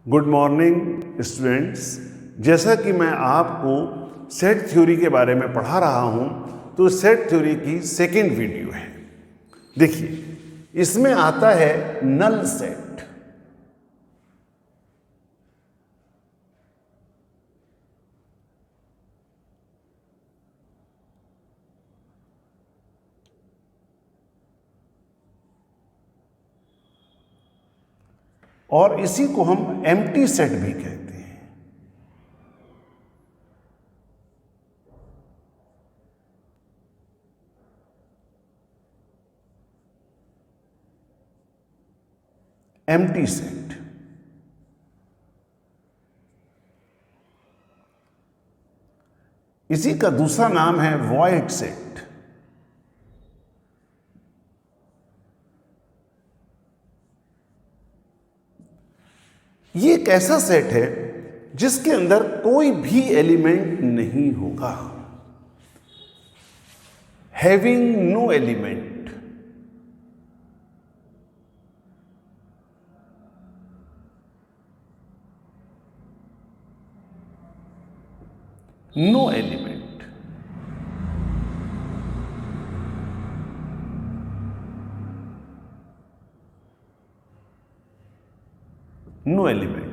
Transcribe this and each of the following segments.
Good morning students. जैसा कि मैं आपको सेट थ्योरी के बारे में पढ़ा रहा हूं, तो सेट थ्योरी की सेकेंड वीडियो है। देखिए, इसमें आता है नल सेट। और इसी को हम एम्प्टी सेट भी कहते हैं। Empty set. इसी का दूसरा नाम है वॉइड सेट। ये एक ऐसा सेट है जिसके अंदर कोई भी एलिमेंट नहीं होगा, having no element. No element. No element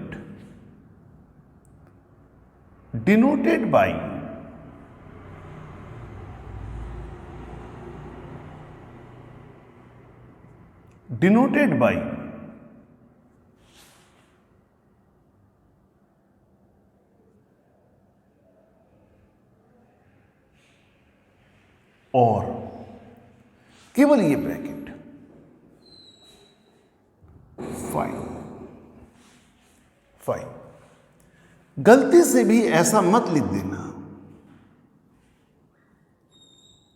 denoted by और केवल ये ब्रैकेट फाइव। गलती से भी ऐसा मत लिख देना।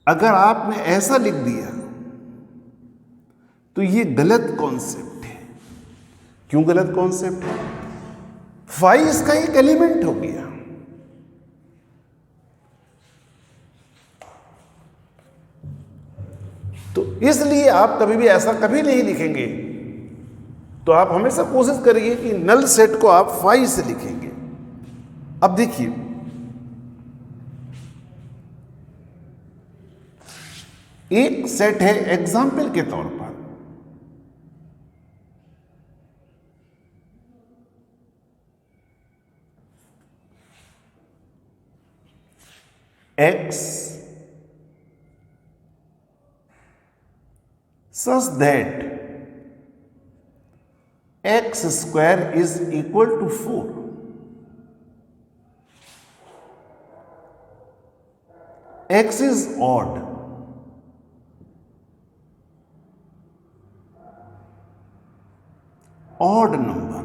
अगर आपने ऐसा लिख दिया तो ये गलत कॉन्सेप्ट है। क्यों गलत कॉन्सेप्ट है? 5 इसका एक एलिमेंट हो गया। तो इसलिए आप कभी भी ऐसा कभी नहीं लिखेंगे। तो आप हमेशा कोशिश करिए कि नल सेट को आप 5 से लिखेंगे। अब देखिए, एक सेट है एग्जाम्पल के तौर पर। X such that x square is equal to 4. X is odd. Odd number.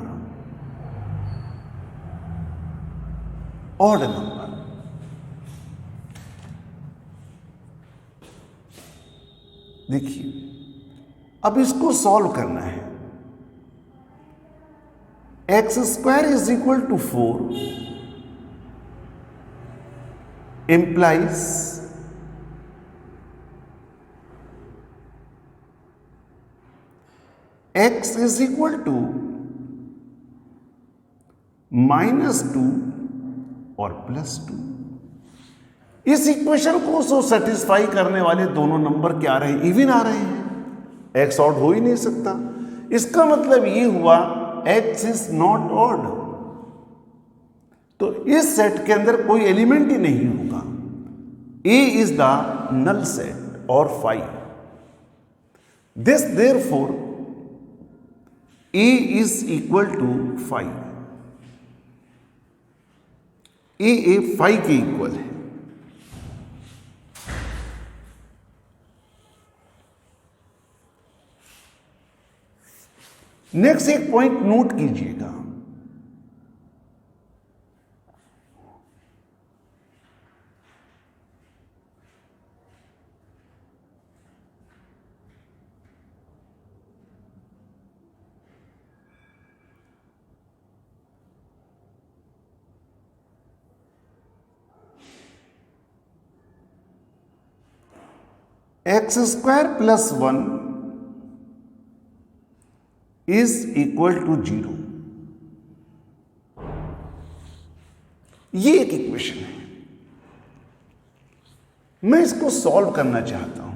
Odd number. देखिए, अब इसको सॉल्व करना है। X square is equal to 4 implies x is equal to -2 और +2। इस इक्वेशन को सेटिस्फाई करने वाले दोनों नंबर क्या आ रहे हैं? इवन आ रहे हैं। एक्स ऑड हो ही नहीं सकता। इसका मतलब ये हुआ एक्स इज नॉट ऑड। तो इस सेट के अंदर कोई एलिमेंट ही नहीं होगा। A is the null set और 5। This therefore A is equal to 5। A 5 के इक्वल है। नेक्स्ट एक पॉइंट नोट कीजिएगा। X square plus 1 is equal to 0. ये एक इक्वेशन है, मैं इसको सॉल्व करना चाहता हूं।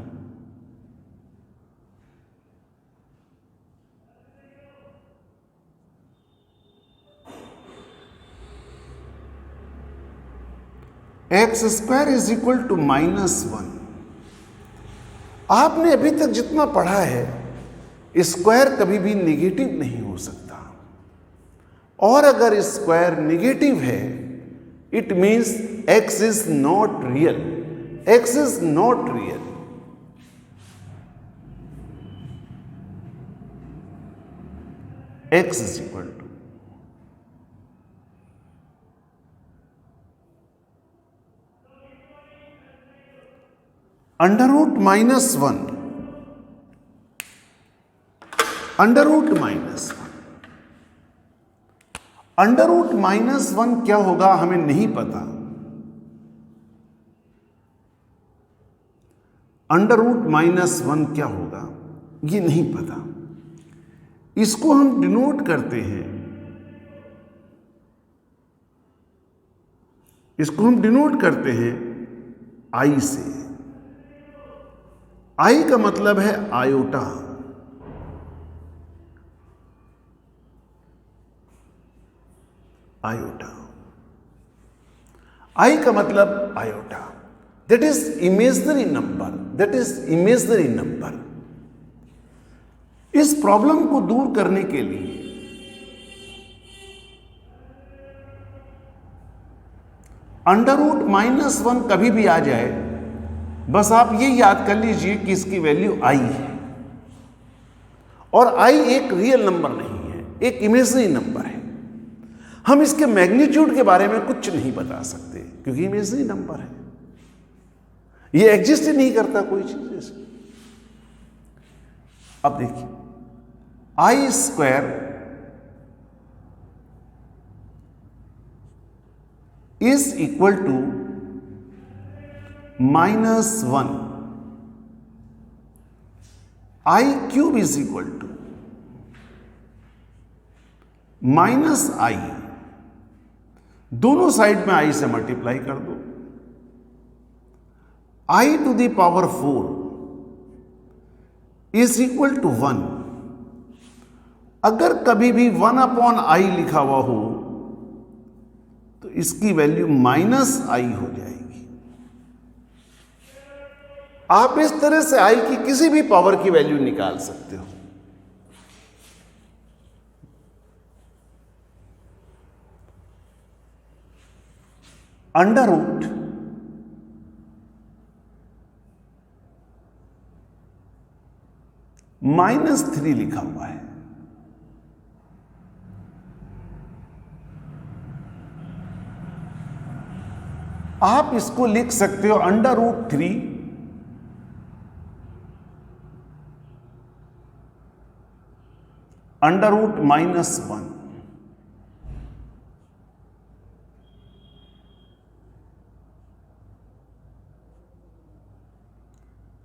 X square is equal to -1। आपने अभी तक जितना पढ़ा है, स्क्वायर कभी भी निगेटिव नहीं हो सकता, और अगर स्क्वायर निगेटिव है it means x is not real. X is not real. X is equal to under root -1, under root -1। Under root -1 क्या होगा हमें नहीं पता। अंडर-रूट -1 क्या होगा ये नहीं पता। इसको हम डिनोट करते हैं, इसको हम डिनोट करते हैं आई से। आई का मतलब है आयोटा। आयोटा, आई का मतलब iota, that is imaginary number, that is imaginary number. इस प्रॉब्लम को दूर करने के लिए अंडर-रूट -1 कभी भी आ जाए, बस आप ये याद कर लीजिए कि इसकी वैल्यू आई है, और आई एक रियल नंबर नहीं है, एक इमेजिनरी नंबर है। हम इसके मैग्नीट्यूड के बारे में कुछ नहीं बता सकते क्योंकि इमेजिनरी नंबर है, ये एग्जिस्ट ही नहीं करता कोई चीज ऐसी। अब देखिए, i square is equal to -1, i cube is equal to -i, दोनों साइड में i से मल्टीप्लाई कर दो, i to the power 4 is equal to 1। अगर कभी भी 1/i लिखा हुआ हो तो इसकी वैल्यू -i हो जाएगी। आप इस तरह से i की किसी भी पावर की वैल्यू निकाल सकते हो। अंडर-रूट -3 लिखा हुआ है, आप इसको लिख सकते हो under-root 3 under-root -1।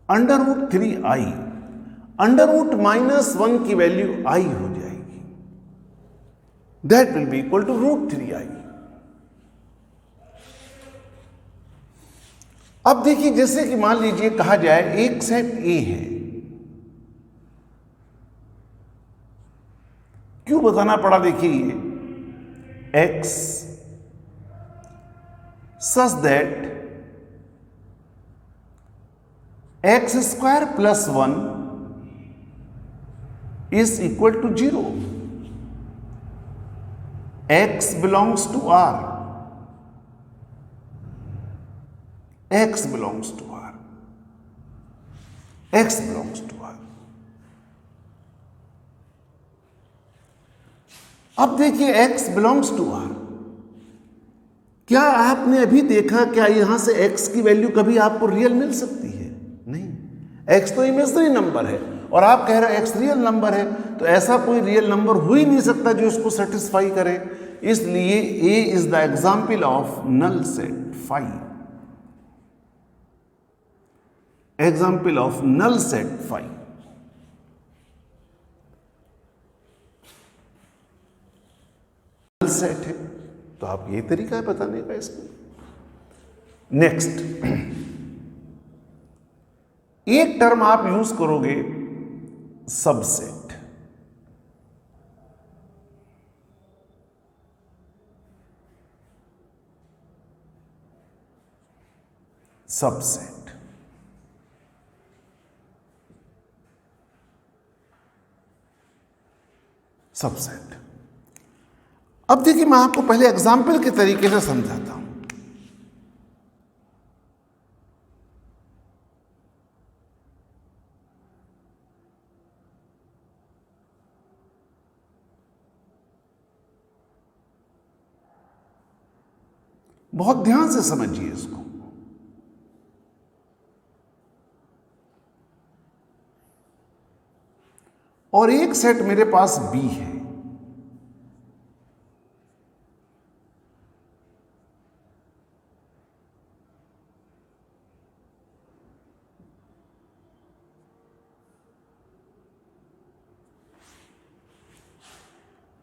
Under-root 3i, under-root -1 की वैल्यू i हो जाएगी, that will be equal to √3i। अब देखिए, जैसे कि मान लीजिए कहा जाए एक सेट A है, क्यों बताना पड़ा देखिए, x such that x² + 1 is equal to 0, x belongs to R, x belongs to R, x belongs to R। अब देखिए x belongs to R, क्या आपने अभी देखा क्या यहां से x की वैल्यू कभी आपको रियल मिल सकती है? नहीं, x तो इमेजिनरी नंबर है और आप कह रहे हो x रियल नंबर है, तो ऐसा कोई रियल नंबर हो ही नहीं सकता जो इसको सेटिस्फाई करे। इसलिए A is the example of null set phi, example of null set phi. Null set है, तो आप यही तरीका है बताने का इसमें। नेक्स्ट, एक टर्म आप यूज करोगे सबसेट। Subset, subset. अब देखिए, मैं आपको पहले एग्जाम्पल के तरीके से समझाता हूं। बहुत ध्यान से समझिए इसको। और एक सेट मेरे पास बी है,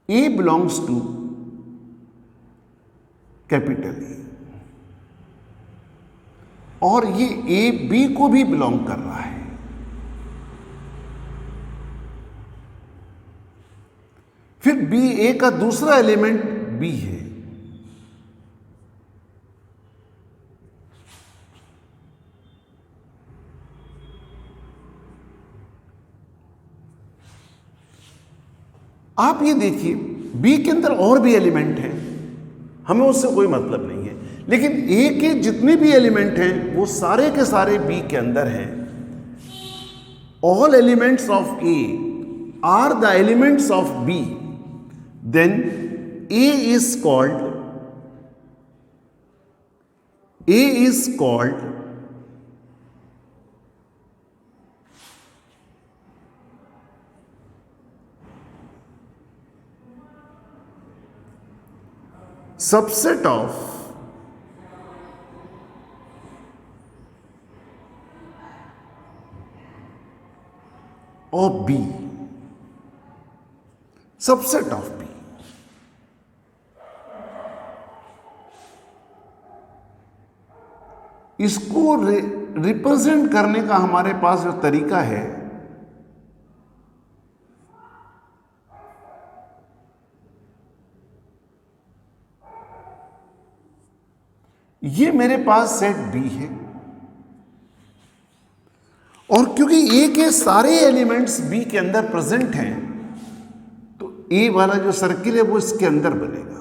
ए बिलोंग्स टू कैपिटल ए, और ये ए बी को भी बिलोंग कर रहा है। फिर बी ए का दूसरा एलिमेंट बी है, आप ये देखिए बी के अंदर और भी एलिमेंट हैं, हमें उससे कोई मतलब नहीं है, लेकिन ए के जितने भी एलिमेंट हैं वो सारे के सारे बी के अंदर हैं। All elements of A are the elements of B, then A is called subset of B, subset of B। इसको रिप्रेजेंट करने का हमारे पास जो तरीका है, ये मेरे पास सेट बी है, और क्योंकि ए के सारे एलिमेंट्स बी के अंदर प्रेजेंट हैं, तो ए वाला जो सर्किल है वो इसके अंदर बनेगा।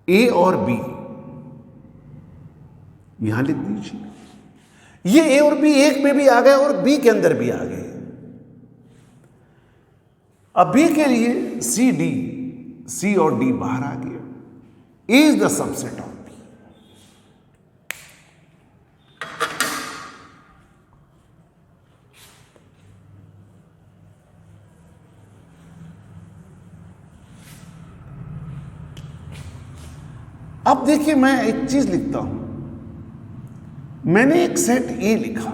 ए और बी यहां लिख दीजिए। ये ए और बी एक में भी आ गए और बी के अंदर भी आ गए। अब बी के लिए सी डी, सी और डी बाहर आ गया। A is the subset of B. अब देखिए, मैं एक चीज लिखता हूं। मैंने एक सेट ए लिखा,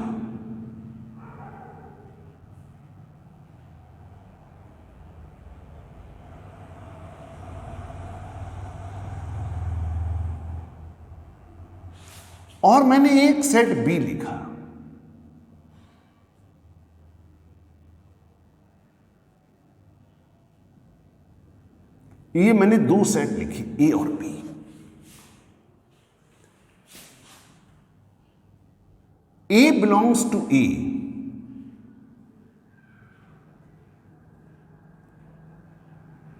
और मैंने एक सेट बी लिखा। ये मैंने दो सेट लिखे, ए और B. A belongs to A,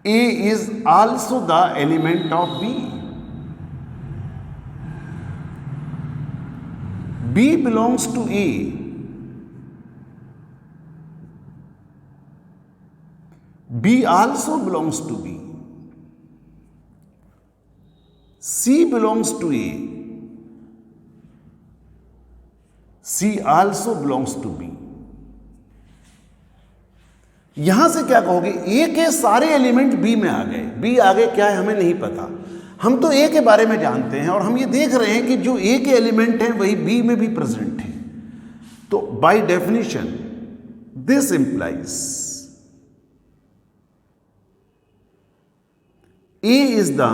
A is also the element of B. B belongs to A, B also belongs to B. C belongs to A, C also belongs to B. यहां से क्या कहोगे? A के सारे element B में आ गए। B आगे क्या है हमें नहीं पता, हम तो A के बारे में जानते हैं, और हम ये देख रहे हैं कि जो A के एलिमेंट हैं वही B में भी प्रेजेंट है। तो by definition this implies A is the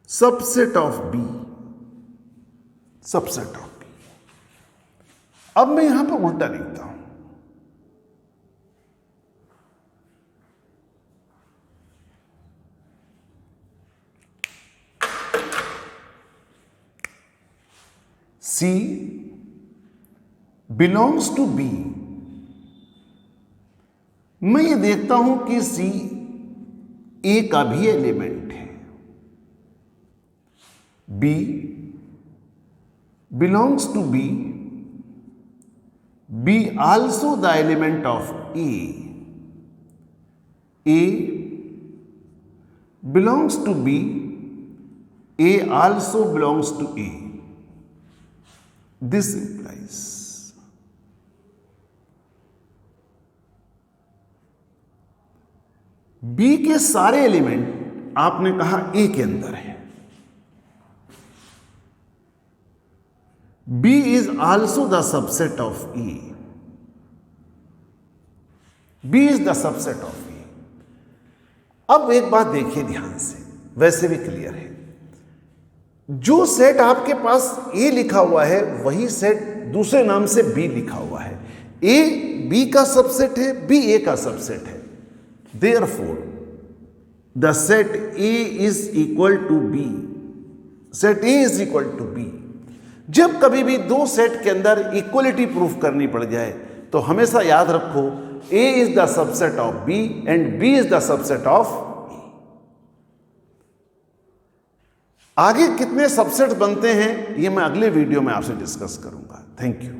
subset of B. Subset of B. अब मैं यहां पर उल्टा लिखता हूं. C belongs to B. मैं ये देखता हूं कि C A का भी एलिमेंट है. B belongs to B. B also the element of A. A belongs to B. A also belongs to A. This implies B के सारे एलिमेंट आपने कहा A के अंदर है. B is also the subset of A. B is the subset of A. अब एक बात देखिए ध्यान से, वैसे भी क्लियर है. जो सेट आपके पास A लिखा हुआ है वही सेट दूसरे नाम से B लिखा हुआ है. A B का सबसेट है, B A का सबसेट है. Therefore, the set A is equal to B. Set A is equal to B. जब कभी भी दो सेट के अंदर इक्वलिटी प्रूफ करनी पड़ जाए तो हमेशा याद रखो A is the subset of B and B is the subset of A. आगे कितने सबसेट बनते हैं ये मैं अगले वीडियो में आपसे डिस्कस करूंगा. Thank you.